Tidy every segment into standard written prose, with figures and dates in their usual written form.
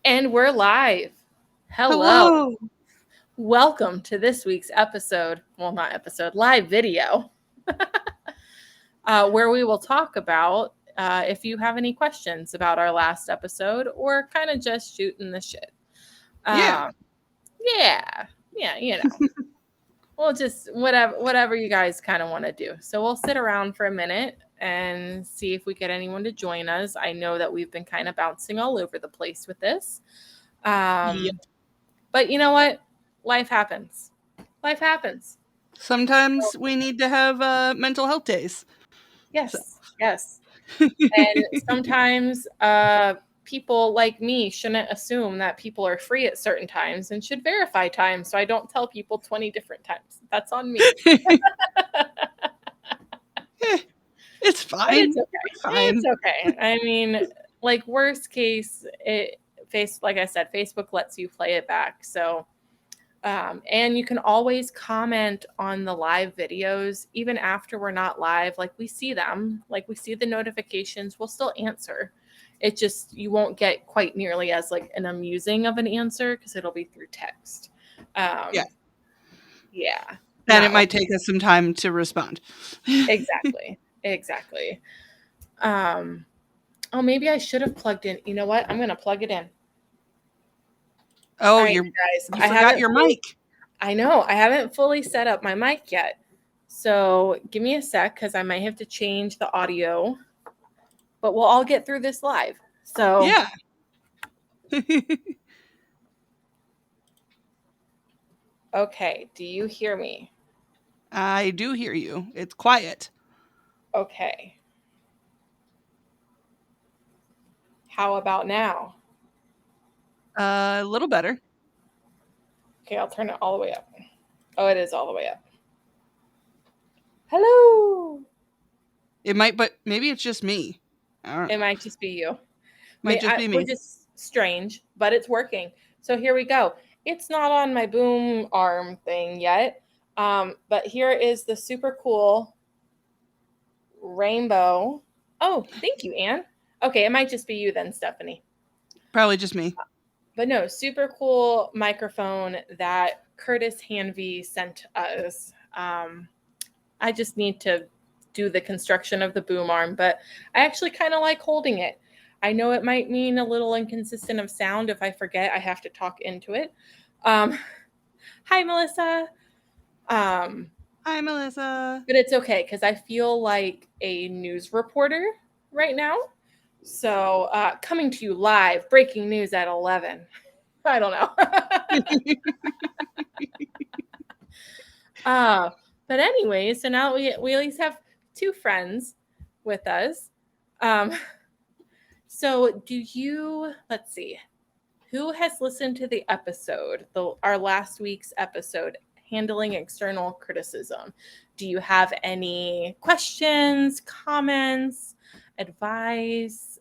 And we're live. Hello. Hello. Welcome to this week's episode. Well, not episode, live video, where we will talk about if you have any questions about our last episode or kind of just shooting the shit. Yeah. Yeah, you know. Well, just whatever you guys kind of want to do. So we'll sit around for a minute and see if we get anyone to join us. I know that we've been kind of bouncing all over the place with this. Yep. But you know what? Life happens. Life happens. Sometimes we need to have mental health days. So. Yes. And sometimes people like me shouldn't assume that people are free at certain times and should verify times so I don't tell people 20 different times. That's on me. It's fine. But it's okay. It's fine. It's okay. I mean, like worst case, like I said, Facebook lets you play it back. So and you can always comment on the live videos, even after we're not live. Like we see them, like we see the notifications, we'll still answer. It just, you won't get quite nearly as like an amusing of an answer because it'll be through text. Yeah. And it might take us some time to respond. Exactly. Oh, maybe I should have plugged in. You know what? I'm going to plug it in. Oh, right, you guys. forgot your mic. I know. I haven't fully set up my mic yet. So give me a sec because I might have to change the audio. But we'll all get through this live. So yeah. Okay. Do you hear me? I do hear you. It's quiet. Okay. How about now? A little better. Okay, I'll turn it all the way up. Oh, it is all the way up. Hello. It might, but maybe it's just me. I don't know. It might just be you. Might just be me. We're just strange, but it's working. So here we go. It's not on my boom arm thing yet, but here is the super cool rainbow. Oh, thank you, Anne. Okay, it might just be you then, Stephanie. Probably just me. But no, super cool microphone that Curtis Hanvey sent us. I just need to do the construction of the boom arm, but I actually kind of like holding it. I know it might mean a little inconsistent of sound. If I forget, I have to talk into it. Hi, Melissa. Hi, Melissa. But it's okay because I feel like a news reporter right now. So coming to you live, breaking news at 11. I don't know. But anyway, so now we at least have two friends with us. So let's see, who has listened to the episode, our last week's episode, handling external criticism? Do you have any questions, comments, advice?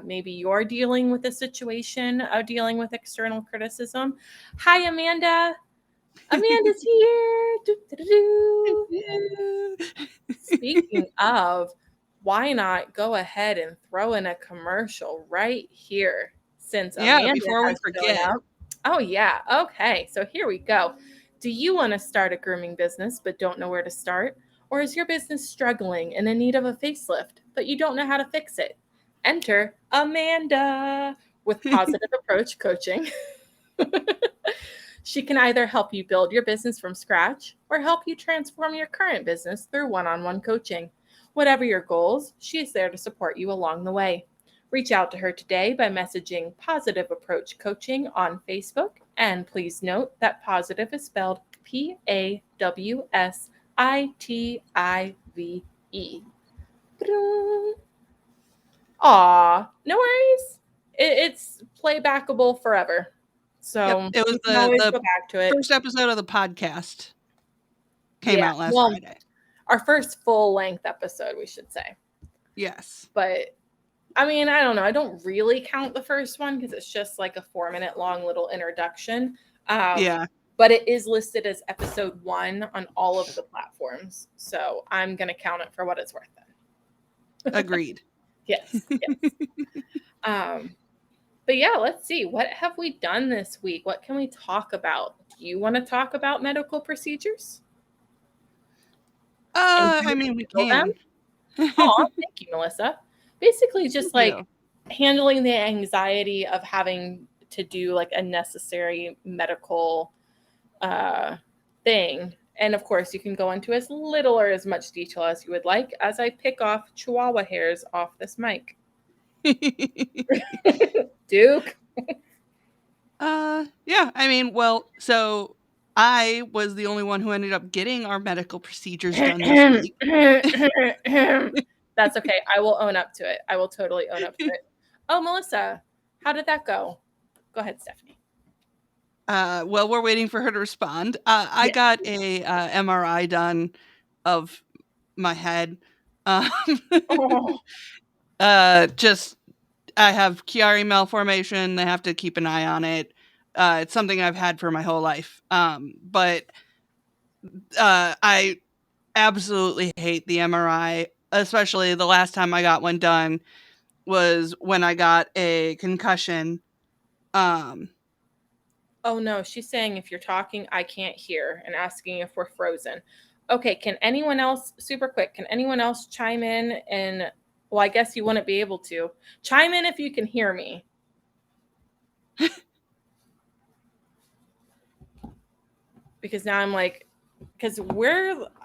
Maybe you're dealing with a situation of dealing with external criticism. Hi, Amanda. Amanda's here. Speaking of, why not go ahead and throw in a commercial right here since Amanda before we has shown forget. up. Oh, yeah. Okay. So here we go. Do you want to start a grooming business but don't know where to start? Or is your business struggling and in need of a facelift, but you don't know how to fix it? Enter Amanda with Positive Approach Coaching. She can either help you build your business from scratch or help you transform your current business through one-on-one coaching. Whatever your goals, she is there to support you along the way. Reach out to her today by messaging Positive Approach Coaching on Facebook. And please note that positive is spelled Pawsitive. Aw, no worries. It's playbackable forever. So it was you can always the go back to it. first episode of the podcast came out last Friday. Our first full-length episode, we should say. Yes. But, I mean, I don't know. I don't really count the first one because it's just like a 4-minute long little introduction. But it is listed as episode 1 on all of the platforms. So I'm going to count it for what it's worth then. Agreed. Yes. But But yeah, let's see. What have we done this week? What can we talk about? Do you want to talk about medical procedures? I mean, we can. Oh, thank you, Melissa. Basically, just You like know. handling the anxiety of having to do like a necessary medical thing. And of course, you can go into as little or as much detail as you would like as I pick off chihuahua hairs off this mic. Duke. Yeah, I mean, well, so I was the only one who ended up getting our medical procedures done this week. That's okay. I will own up to it. I will totally own up to it. Oh, Melissa, how did that go? Go ahead, Stephanie. Well, we're waiting for her to respond. I got a MRI done of my head. Just I have Chiari malformation. They have to keep an eye on it. It's something I've had for my whole life. But I absolutely hate the MRI, especially the last time I got one done was when I got a concussion. Oh no, she's saying if you're talking, I can't hear and asking if we're frozen. Okay, can anyone else, super quick, can anyone else chime in? And well, I guess you wouldn't be able to. Chime in if you can hear me. Because now I'm like, because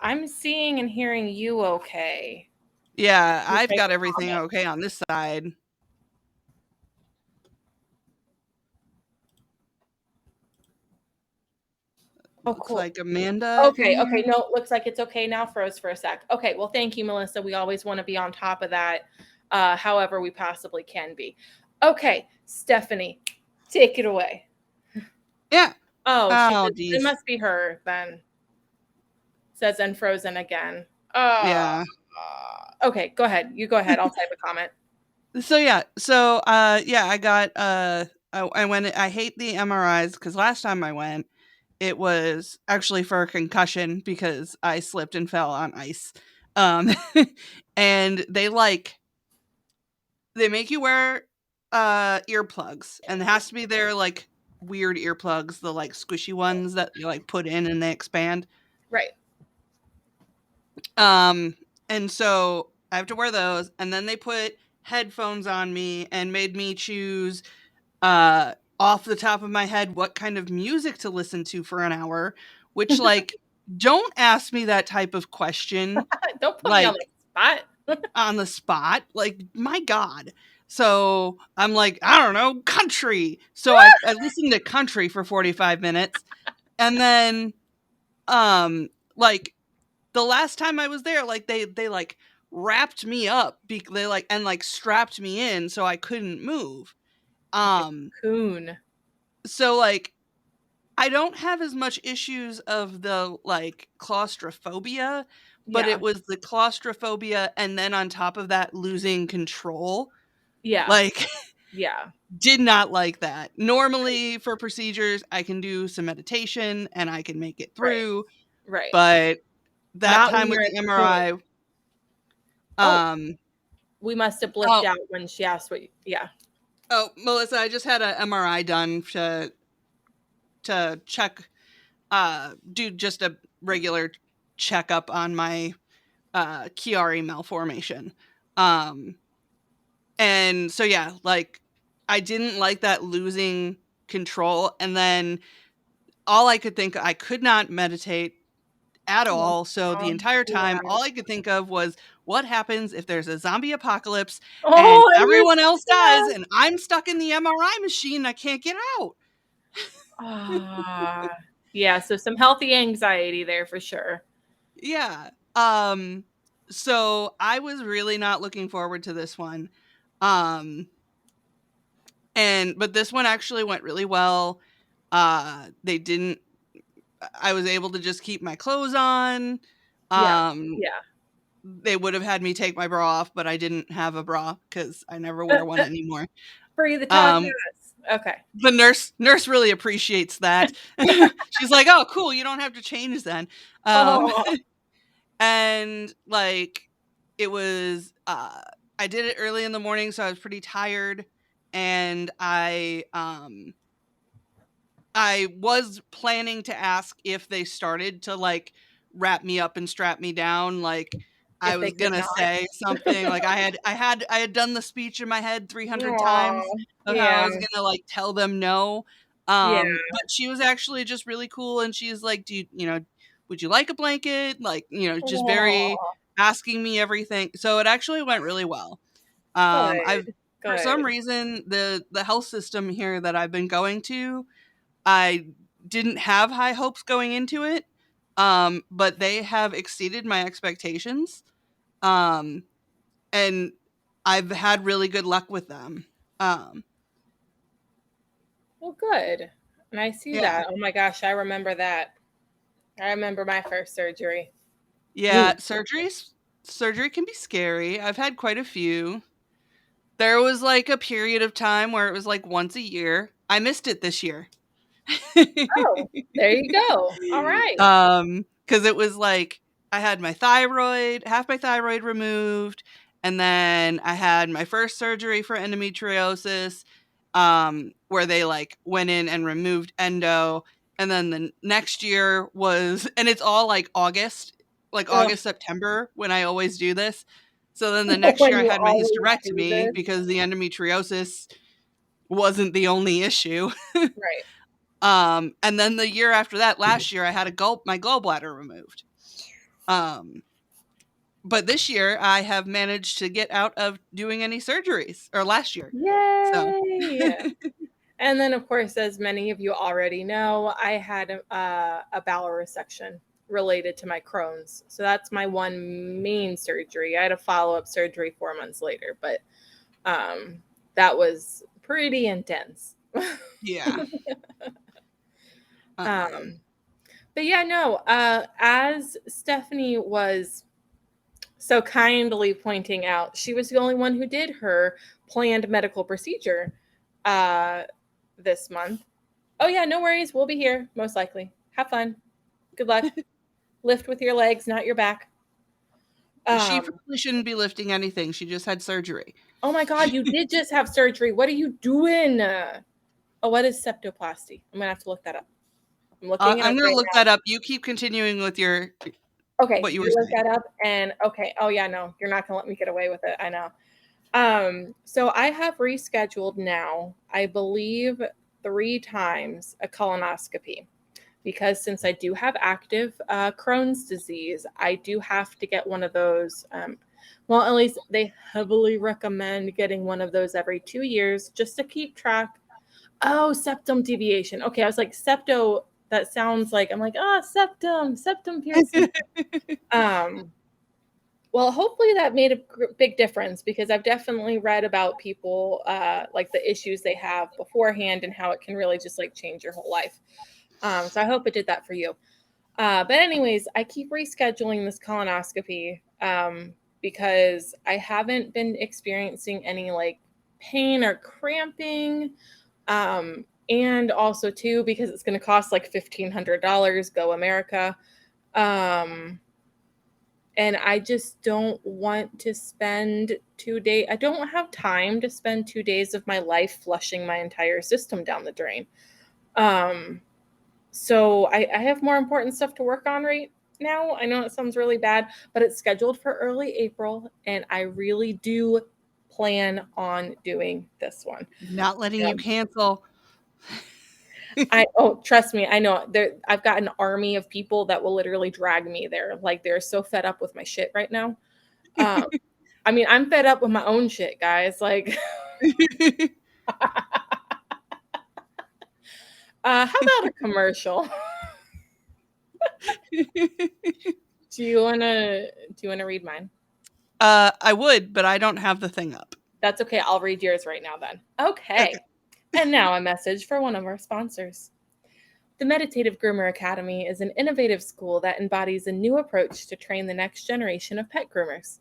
I'm seeing and hearing you okay. Yeah, I've got everything okay on this side. Oh, looks cool. like Amanda. Okay. No, looks like it's okay now. Froze for a sec. Okay. Well, thank you, Melissa. We always want to be on top of that, however we possibly can be. Okay, Stephanie, take it away. Yeah. Oh, it must be her then. Says unfrozen again. Yeah. Okay, go ahead. You go ahead. I'll type a comment. So yeah. I got I went. I hate the MRIs because last time I went, it was actually for a concussion because I slipped and fell on ice. And they make you wear earplugs, and it has to be their like weird earplugs, the like squishy ones that you like put in and they expand. Right. And so I have to wear those, and then they put headphones on me and made me choose off the top of my head what kind of music to listen to for an hour, which like don't ask me that type of question. Don't put me on the spot. On the spot, like my god. So I'm like, I don't know, country. So I listened to country for 45 minutes, and then like the last time I was there, like they like wrapped me up, they like and like strapped me in so I couldn't move. Coon. So like I don't have as much issues of the like claustrophobia, but it was the claustrophobia and then on top of that losing control. Yeah. Like yeah. Did not like that. Normally for procedures I can do some meditation and I can make it through. Right. But that Not time with the MRI we must have blipped out when she asked what Oh, Melissa, I just had a MRI done to check do just a regular checkup on my Chiari malformation. And so yeah, like I didn't like that losing control, and then all I could think, I could not meditate at all. So the entire time all I could think of was what happens if there's a zombie apocalypse and everyone else dies and I'm stuck in the MRI machine and I can't get out. Yeah, so some healthy anxiety there for sure. Yeah. So I was really not looking forward to this one. But this one actually went really well. I was able to just keep my clothes on. Yeah. They would have had me take my bra off, but I didn't have a bra because I never wear one anymore. Free the tacos. Okay. The nurse really appreciates that. She's like, "Oh, cool, you don't have to change then." And like it was I did it early in the morning, so I was pretty tired, and I was planning to ask if they started to, like, wrap me up and strap me down, like, I If they was could gonna not. say something, like, I had done the speech in my head 300 Aw, times of how I yeah, was gonna, like, tell them no, yeah. but she was actually just really cool, and she's like, would you like a blanket?" Like, just very Aw, asking me everything, so it actually went really well. I've good, For some good. reason, the health system here that I've been going to, I didn't have high hopes going into it, but they have exceeded my expectations, um, and I've had really good luck with them. Um, Well, good. And I see yeah, that. Oh my gosh, I remember that. I remember my first surgery. yeah, surgery can be scary. I've had quite a few. There was like a period of time where it was like once a year. I missed it this year. Oh, there you go. All right. Because it was like I had half my thyroid removed, and then I had my first surgery for endometriosis, where they like went in and removed endo, and then the next year was, and it's all like Ugh. August, September when I always do this. So then the next year When I you had my always do hysterectomy this. because the endometriosis wasn't the only issue. Right. And then the year after that, last year, I had my gallbladder removed. Um, but this year, I have managed to get out of doing any surgeries, or last year. So, Yay. And then, of course, as many of you already know, I had a bowel resection related to my Crohn's. So that's my one main surgery. I had a follow up surgery 4 months later, but um, that was pretty intense. yeah. Um, um, but yeah, no, as Stephanie was so kindly pointing out, she was the only one who did her planned medical procedure uh, this month. Oh, yeah, no worries. We'll be here, most likely. Have fun. Good luck. Lift with your legs, not your back. she Um, probably shouldn't be lifting anything. She just had surgery. oh my God, you did just have surgery. What are you doing? Oh, what is septoplasty? I'm going to have to look that up. I'm looking it I'm up going to right look that up. You keep continuing with Okay, what you were you look saying. that up and okay. Oh yeah, no, you're not gonna let me get away with it. I know. So I have rescheduled now, I believe 3 times a colonoscopy because since I do have active Crohn's disease, I do have to get one of those. Well, at least they heavily recommend getting one of those every 2 years just to keep track. Oh, septum deviation. Okay, I was like septo. That sounds like I'm like septum piercing. Um, well, hopefully that made a big difference because I've definitely read about people like the issues they have beforehand and how it can really just like change your whole life. So I hope it did that for you. But anyways, I keep rescheduling this colonoscopy because I haven't been experiencing any like pain or cramping. And also too because it's going to cost like $1,500. Go America. Um, and I just don't want to spend 2 days. I don't have time to spend 2 days of my life flushing my entire system down the drain. Um, so I have more important stuff to work on right now. I know it sounds really bad, but it's scheduled for early April, and I really do plan on doing this one. Not letting you cancel. Trust me, I know there. I've got an army of people that will literally drag me there. Like they're so fed up with my shit right now. Um, I mean, I'm fed up with my own shit, guys. Like, how about a commercial? Do you wanna read mine? I would, but I don't have the thing up. That's okay. I'll read yours right now then. Okay. Okay. And now a message for one of our sponsors. The Meditative Groomer Academy is an innovative school that embodies a new approach to train the next generation of pet groomers.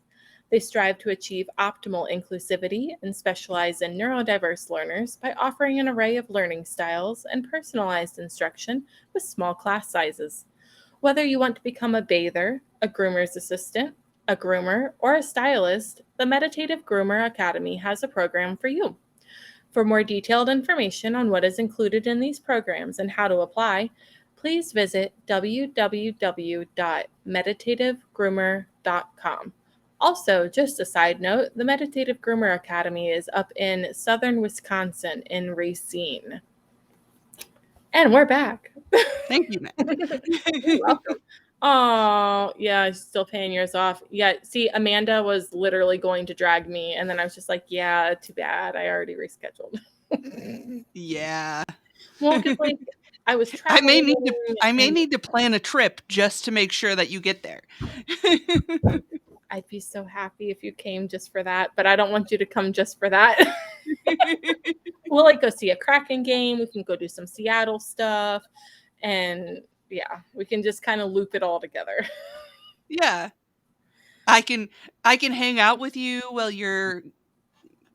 They strive to achieve optimal inclusivity and specialize in neurodiverse learners by offering an array of learning styles and personalized instruction with small class sizes. Whether you want to become a bather, a groomer's assistant, a groomer, or a stylist, the Meditative Groomer Academy has a program for you. For more detailed information on what is included in these programs and how to apply, please visit www.meditativegroomer.com. Also, just a side note, the Meditative Groomer Academy is up in southern Wisconsin in Racine. And we're back. Thank you, Matt. You're welcome. Oh, yeah, still paying yours off. Yeah, see, Amanda was literally going to drag me, and then I was just like, yeah, too bad. I already rescheduled. Yeah. Well, because like I was I may traveling and need to plan a trip just to make sure that you get there. I'd be so happy if you came just for that, but I don't want you to come just for that. We'll like go see a Kraken game. We can go do some Seattle stuff, and yeah, we can just kind of loop it all together. Yeah. I can hang out with you while you're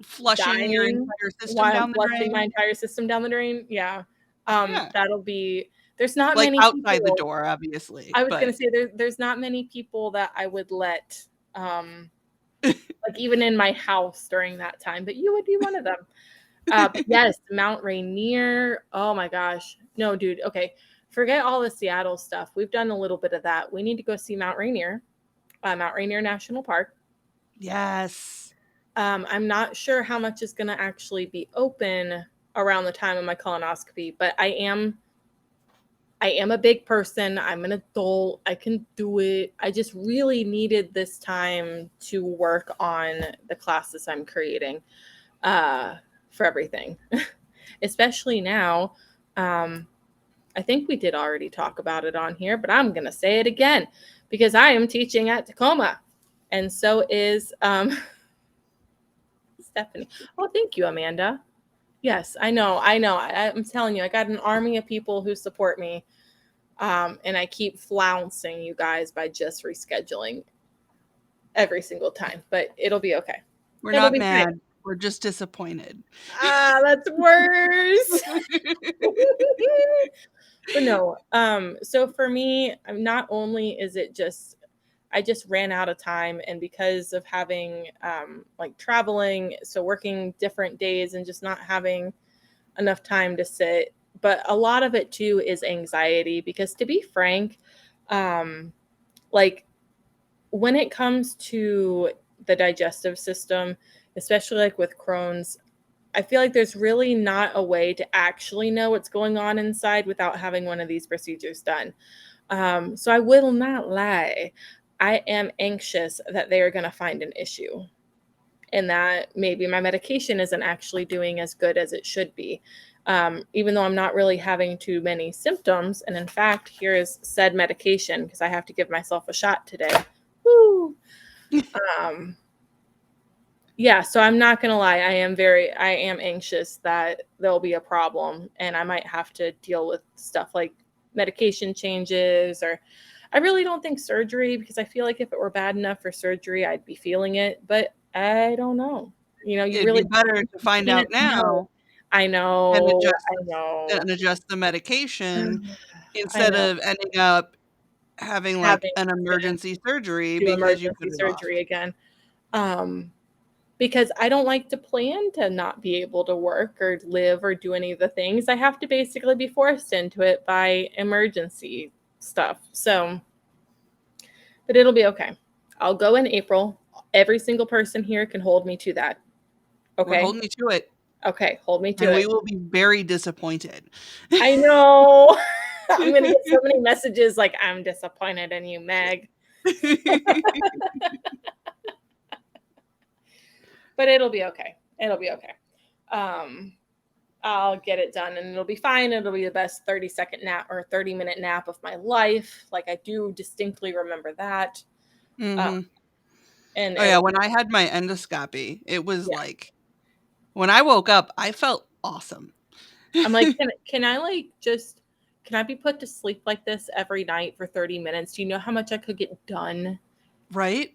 flushing your Dying entire system while I'm down the flushing my drain. entire system down the drain. Yeah. Yeah. That'll be there's not Like many outside the people. door, obviously, I was gonna but say there's not many people that I would let like even in my house during that time, but you would be one of them. But yes, Mount Rainier. Oh my gosh. No, dude. Okay. Forget all the Seattle stuff. We've done a little bit of that. We need to go see Mount Rainier National Park. yes. I'm not sure how much is going to actually be open around the time of my colonoscopy, but I am a big person. I'm an adult. I can do it. I just really needed this time to work on the classes I'm creating for everything, especially now. I think we did already talk about it on here, but I'm going to say it again because I am teaching at Tacoma. And so is Stephanie. Oh, thank you, Amanda. Yes, I know. I'm telling you, I got an army of people who support me. And I keep flouncing you guys by just rescheduling every single time, but it'll be okay. We're It'll not be fine. mad. We're just disappointed. Ah, that's worse. But no, so for me, not only is it just I just ran out of time, and because of having like traveling, so working different days and just not having enough time to sit, but a lot of it too is anxiety because to be frank, like when it comes to the digestive system, especially like with Crohn's, I feel like there's really not a way to actually know what's going on inside without having one of these procedures done. So I will not lie. I am anxious that they are going to find an issue and that maybe my medication isn't actually doing as good as it should be. Even though I'm not really having too many symptoms. And in fact, here is said medication because I have to give myself a shot today. Woo! Um, yeah, so I'm not gonna lie, I am anxious that there'll be a problem and I might have to deal with stuff like medication changes, or I really don't think surgery, because I feel like if it were bad enough for surgery, I'd be feeling it, but I don't know. You It'd be really better to find out can't know. now I and know, I know. adjust the medication I instead know. of ending up having like Having an to emergency surgery do because you put emergency it off. surgery again. Um because I don't like to plan to not be able to work or live or do any of the things. I have to basically be forced into it by emergency stuff. So, but it'll be okay. I'll go in April. Every single person here can hold me to that. We're Okay. holding you to it, Okay. Hold me and to we it. will be very disappointed. I know. I'm going to get so many messages like, I'm disappointed in you, Meg. But it'll be okay. It'll be okay. Um, I'll get it done and it'll be fine. It'll be the best 30-second nap or 30-minute nap of my life. Like I do distinctly remember that. Uh, Mhm. and Oh, yeah, it'll when I had my endoscopy, it was yeah. like when I woke up, I felt awesome. I'm like, can I like just can I be put to sleep like this every night for 30 minutes? Do you know how much I could get done? Right?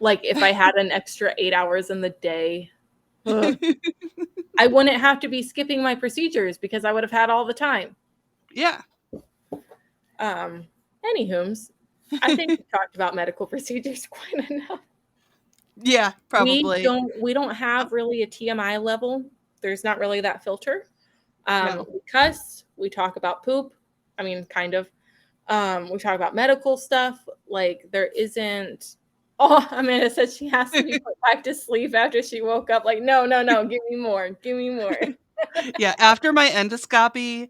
Like if I had an extra 8 hours in the day. Ugh. I wouldn't have to be skipping my procedures because I would have had all the time. Yeah. Um, Anywho's, I think we talked about medical procedures quite enough. Yeah, probably. We don't have really a TMI level. There's not really that filter. No. We cuss, we talk about poop. I mean, kind of. We talk about medical stuff. Like there isn't. Oh, Amanda said she has to be put back to sleep after she woke up. Like, no, no, no, give me more, give me more. Yeah, after my endoscopy,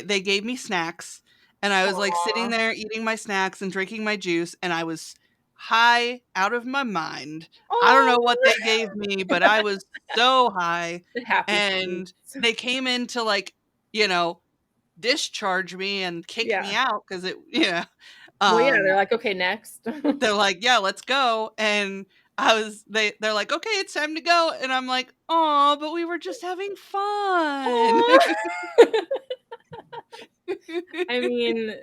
they gave me snacks, and I was like sitting Aw. there eating my snacks and drinking my juice, and I was high out of my mind. I don't know what Oh, they gave me, but I was so high, the happy and juice. they came in to like, you know, discharge me and kick Yeah. me out because it, yeah. Well, yeah, they're Um, like, okay, next. they're like, yeah, let's go, and they're like, okay, it's time to go, and I'm like, oh, but we were just having fun. Aw. I mean,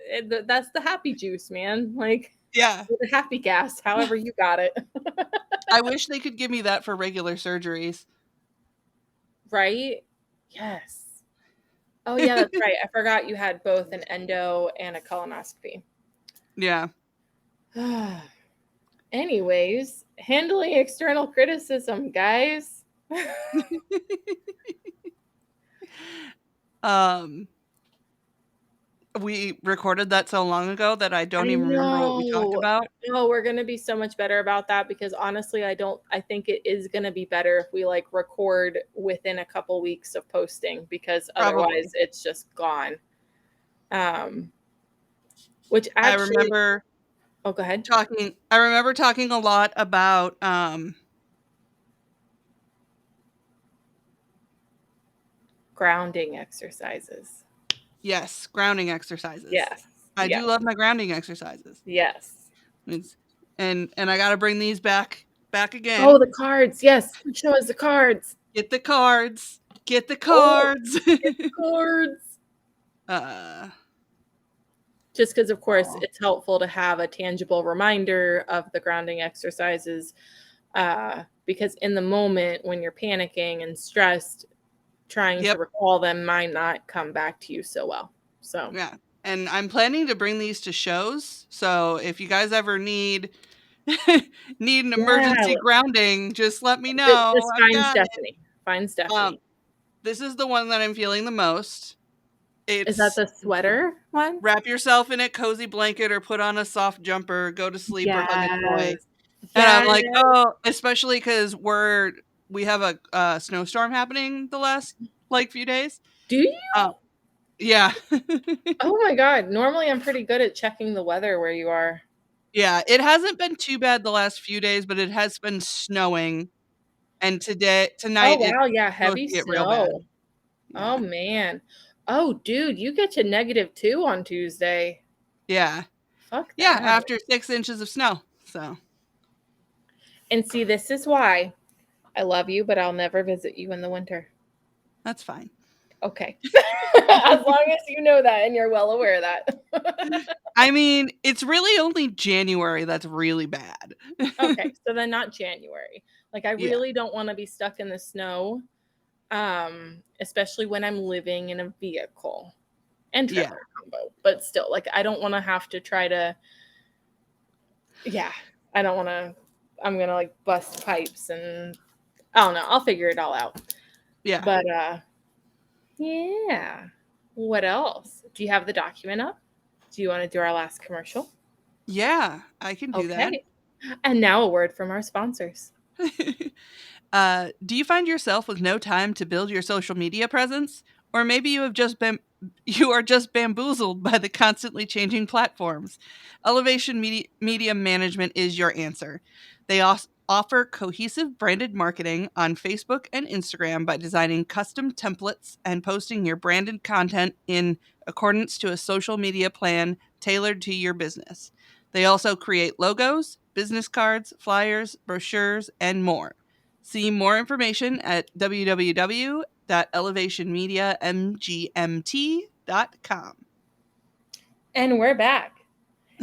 that's the happy juice, man. Like Yeah. the happy gas, however you got it. I wish they could give me that for regular surgeries. Right? Yes. Oh yeah, that's right. I forgot you had both an endo and a colonoscopy. Yeah. Anyways, handling external criticism, guys. Um, we recorded that so long ago that I don't I even remember what we talked know. about. Oh, we're gonna be so much better about that because honestly, I think it is gonna be better if we like record within a couple weeks of posting because otherwise Probably. it's just gone. Um, which I actually, remember oh, go ahead. talking a lot about Grounding exercises. yes, grounding exercises. Yes. I Yes. do love my grounding exercises. Yes. It's, and I got to bring these back Oh, again. the cards. Yes. Show us the cards. Get the cards. Get the Oh, cards. get the cards. uh Just because, of course, aw. it's helpful to have a tangible reminder of the grounding exercises. Because in the moment when you're panicking and stressed, trying to Yep. recall them might not come back to you so well. So, Yeah. And I'm planning to bring these to shows. So if you guys ever need need an yeah, emergency grounding, just let me know. just I've find got it. Stephanie. Find Um, Stephanie. this is the one that I'm feeling the most. Is that It's the sweater one? wrap yourself in a cozy blanket or put on a soft jumper, go to sleep or hug a toy. Yes. And I'm Yes. like, oh, especially because we have a snowstorm happening the last like few days. Do you? Yeah. Oh my God. Normally I'm pretty good at checking the weather where you are. Yeah, it hasn't been too bad the last few days, but it has been snowing, and Oh tonight, it's wow. Yeah. supposed Heavy to get real bad. snow. Oh Yeah. man. Oh dude, you get to -2 on Tuesday. Yeah. Fuck Yeah, that. after 6 inches of snow, so And see, this is why I love you, but I'll never visit you in the winter. that's fine. Okay. As long as you know that and you're well aware of that. I mean, it's really only January that's really bad. Okay, so then not January. Like I Yeah. really don't want to be stuck in the snow, especially when I'm living in a vehicle and Yeah. Trevor combo. But still, like I don't want to have to try to. Yeah, I don't want to. I'm gonna like bust pipes and I don't know. I'll figure it all out. Yeah. But yeah. What else? Do you have the document up? Do you want to do our last commercial? Yeah, I can do that. Okay. And now a word from our sponsors. Do you find yourself with no time to build your social media presence? Or maybe you are just bamboozled by the constantly changing platforms. Elevation Media Management is your answer. They offer cohesive branded marketing on Facebook and Instagram by designing custom templates and posting your branded content in accordance to a social media plan tailored to your business. They also create logos, business cards, flyers, brochures, and more. See more information at www.elevationmediamgmt.com. And we're back.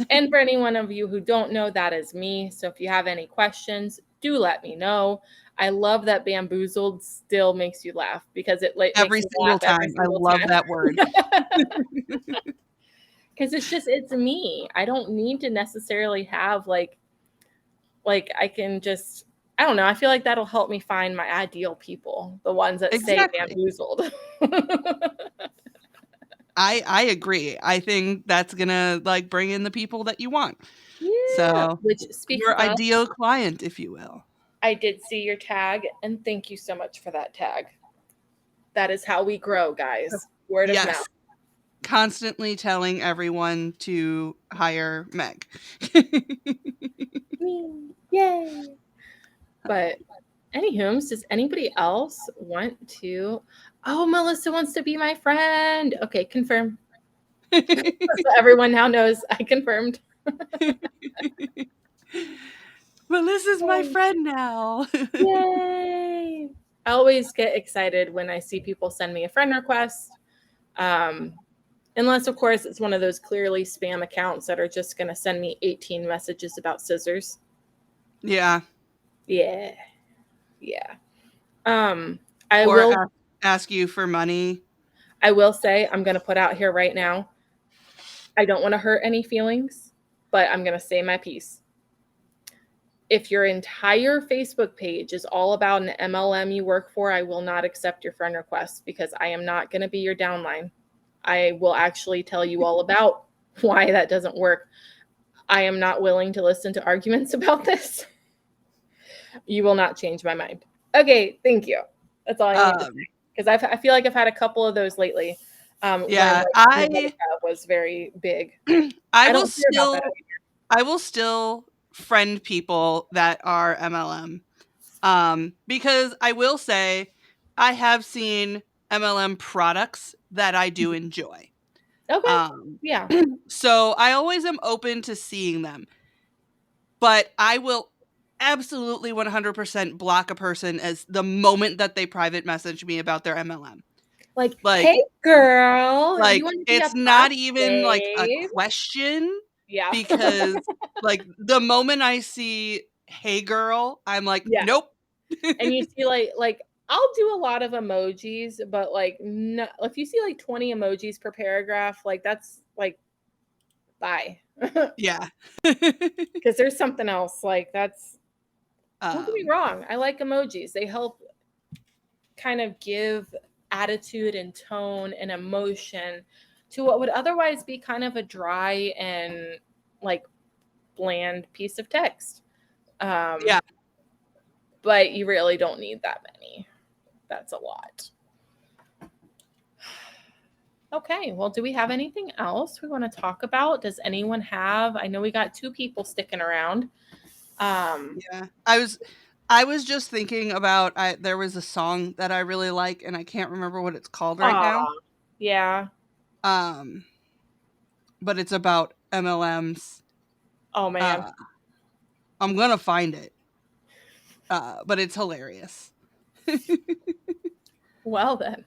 And for any one of you who don't know, that is me. So if you have any questions, do let me know. I love that bamboozled still makes you laugh because it like makes Every me single laugh every time. I single love time. that word. Because it's me. I don't need to necessarily have like I can just I don't know. I feel like that'll help me find my ideal people, the ones that stay Exactly. bamboozled. I agree. I think that's gonna like bring in the people that you want. Yeah. So Which, speaking your of, ideal client, if you will. I did see your tag, and thank you so much for that tag. That is how we grow, guys. Word of mouth. Yes. Constantly telling everyone to hire Meg. Yay. But anywho, does anybody else want to? Oh, Melissa wants to be my friend. Okay, confirm. So everyone now knows I confirmed. Melissa's my friend now. Yay! I always get excited when I see people send me a friend request. Unless, of course, it's one of those clearly spam accounts that are just going to send me 18 messages about scissors. Yeah. Yeah. Yeah. Um, I Or will ask you for money. I will say, I'm going to put out here right now, I don't want to hurt any feelings, but I'm going to say my piece. If your entire Facebook page is all about an MLM you work for, I will not accept your friend request because I am not going to be your downline. I will actually tell you all about why that doesn't work. I am not willing to listen to arguments about this. You will not change my mind. Okay, thank you. That's all I need to say. Because I feel like I've had a couple of those lately. When Yeah, like, was very big. I don't hear about that. I will still friend people that are MLM. Because I will say I have seen MLM products that I do enjoy. Okay. Yeah. So I always am open to seeing them. But I will absolutely 100% block a person as the moment that they private message me about their MLM. Like, Like, hey girl, you like want to be a it's not boss even like a babe? question Yeah. because like the moment I see hey girl, I'm like, Yeah. nope. And you see like I'll do a lot of emojis, but like no, if you see like 20 emojis per paragraph, like that's like bye. Yeah. Because there's something else. Like that's don't get me um wrong. I like emojis. They help kind of give attitude and tone and emotion to what would otherwise be kind of a dry and like bland piece of text. yeah. But you really don't need that many. That's a lot. Okay, well, do we have anything else we want to talk about? Does anyone have? I know we got 2 people sticking around. Yeah. I was just thinking about there was a song that I really like and I can't remember what it's called right now. Yeah. Um but it's about MLMs. Oh man. I'm going to find it. But it's hilarious. Well then.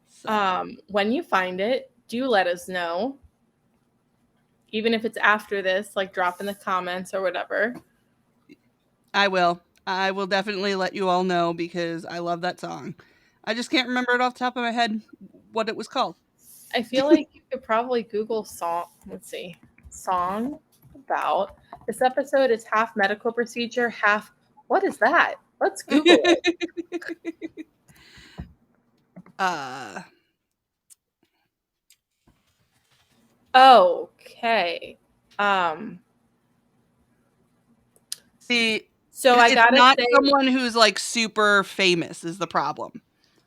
So, When you find it, do let us know. Even if it's after this, like drop in the comments or whatever. I will. I will definitely let you all know because I love that song. I just can't remember it off the top of my head what it was called. I feel like you could probably Google song. Let's see. Song about this episode is half medical procedure, half what is that? Let's Google it. uh Okay. Um See, so I it's gotta not say, someone who's like super famous is the problem.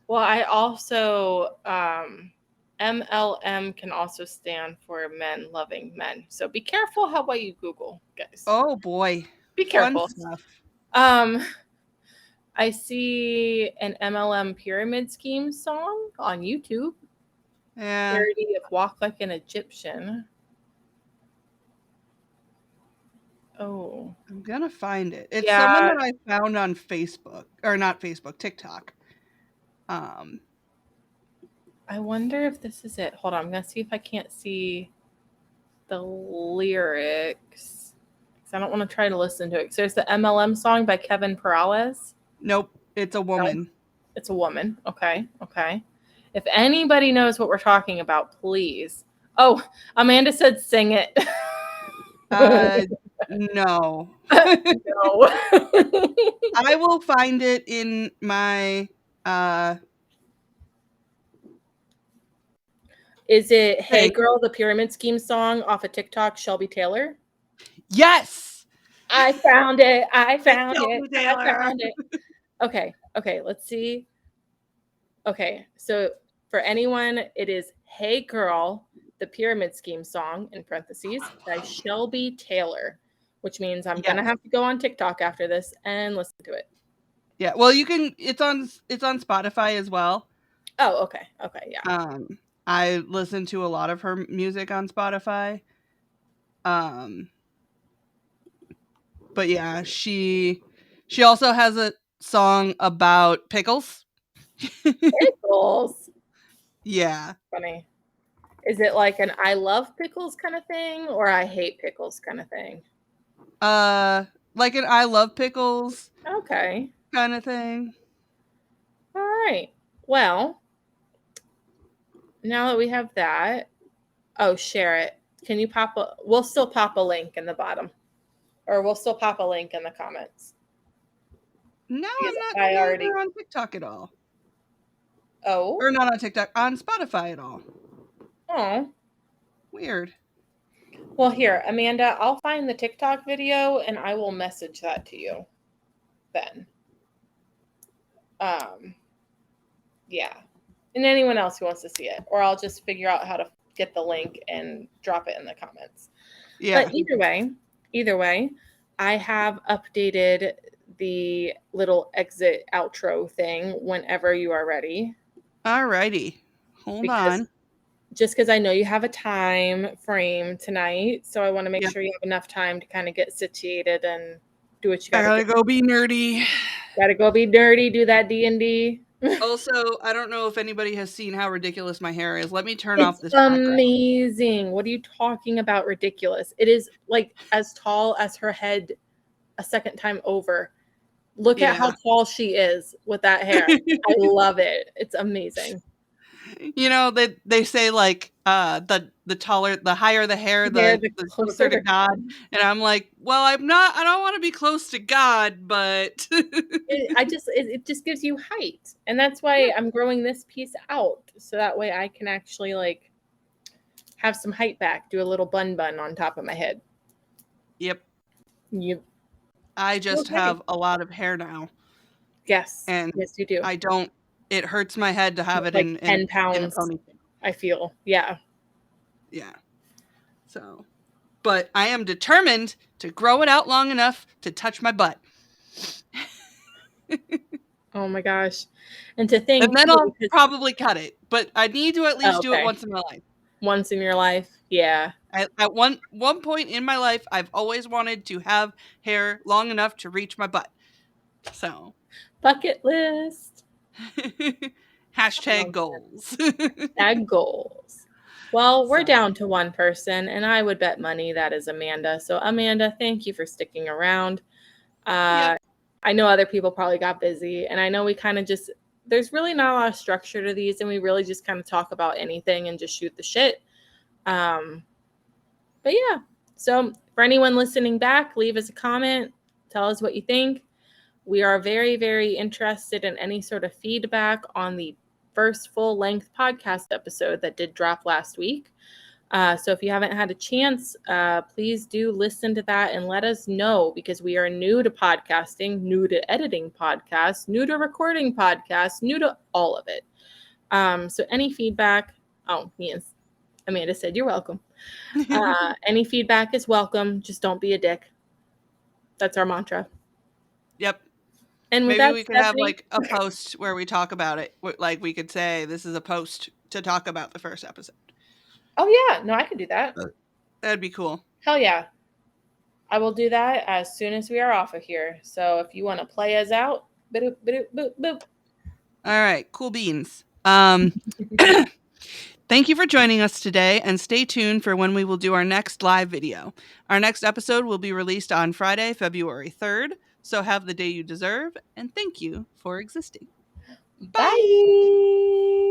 well, I also MLM can also stand for men loving men. So be careful how what you Google, guys. Oh boy. Be Fun careful. stuff. Um I see an MLM pyramid scheme song on YouTube. Yeah. Parody of Walk Like an Egyptian. Oh. I'm gonna find it. It's someone Yeah. that I found on Facebook or not Facebook, TikTok. Um, I wonder if this is it. Hold on. I'm going to see if I can't see the lyrics. Because I don't want to try to listen to it. So there's the MLM song by Kevin Peralez. nope, it's a woman. It's a woman. Okay. Okay. If anybody knows what we're talking about, please. Oh, Amanda said sing it. Uh, No. No. I will find it in my Is it Hey thing. Girl, the Pyramid Scheme song off of TikTok, Shelby Taylor? Yes. I found it. I It's found it. Shelby I Taylor. found it. Okay. Okay. Let's see. Okay. So for anyone, it is Hey Girl, the Pyramid Scheme song, in parentheses, by Shelby Taylor, which means I'm going to Yes. have to go on TikTok after this and listen to it. Yeah. Well, you can. It's on Spotify as well. Oh, okay. Okay. Yeah. I listen to a lot of her music on Spotify. Um, but yeah, she also has a song about pickles. Pickles. Yeah. Funny. Is it like an I love pickles kind of thing or I hate pickles kind of thing? Like an I love pickles Okay. kind of thing. All right. Well, now that we have that, oh, share it. Can you pop a, we'll still pop a link in the bottom or we'll still pop a link in the comments No, because I'm not I seeing already, her on TikTok at all. oh, Or not on TikTok, on Spotify at all. oh. Weird. Well, here, Amanda, I'll find the TikTok video and I will message that to you then. Um, yeah. And anyone else who wants to see it, or I'll just figure out how to get the link and drop it in the comments. Yeah. But either way, I have updated the little exit outro thing whenever you are ready. Alrighty. Hold Because on. just because I know you have a time frame tonight, so I want to make Yep. sure you have enough time to kind of get situated and do what you I got to gotta do. go be nerdy. Got to go be dirty, do that D&D. Also, I don't know if anybody has seen how ridiculous my hair is. Let me turn off It's this background. amazing. What are you talking about? Ridiculous. It is like as tall as her head a second time over. Look at how Yeah. tall she is with that hair. I love it. It's amazing. You know, they say like the higher the hair, Hair, the the closer closer to to God. God. And I'm like, well, I don't want to be close to God, but It just gives you height. And that's why I'm growing this piece out. So that way I can actually like have some height back, do a little bun on top of my head. Yep. You I just okay. have a lot of hair now. Yes. And Yes, you do. I don't it hurts my head to have it Like in 10 a pounds, ponytail. I feel. Yeah. Yeah. So, but I am determined to grow it out long enough to touch my butt. Oh my gosh. And to think And then too, I'll because probably cut it, but I need to at oh, least do it okay. once in my life. Once in your life. Yeah. At one point in my life, I've always wanted to have hair long enough to reach my butt. So, Bucket list. hashtag goals. Ag goals. Well, we're So, down to one person, and I would bet money that is Amanda. So, Amanda, thank you for sticking around. yep, I know other people probably got busy, and I know we kind of just, there's really not a lot of structure to these, and we really just kind of talk about anything and just shoot the shit. But yeah, so for anyone listening back, leave us a comment, tell us what you think. We are very, very interested in any sort of feedback on the first full length podcast episode that did drop last week. So if you haven't had a chance, please do listen to that and let us know because we are new to podcasting, new to editing podcasts, new to recording podcasts, new to all of it. So any feedback, oh, yes, Amanda said you're welcome. Any feedback is welcome. Just don't be a dick. That's our mantra. yep. And with Maybe that, we could have Stephanie, like a post where we talk about it. Like we could say this is a post to talk about the first episode. oh yeah, no, I could do that. That'd be cool. Hell yeah. I will do that as soon as we are off of here. So if you want to play us out, boop, boop, boop, boop. All right, cool beans. Thank you for joining us today, and stay tuned for when we will do our next live video. Our next episode will be released on Friday, February 3rd, so have the day you deserve, and thank you for existing. Bye! Bye.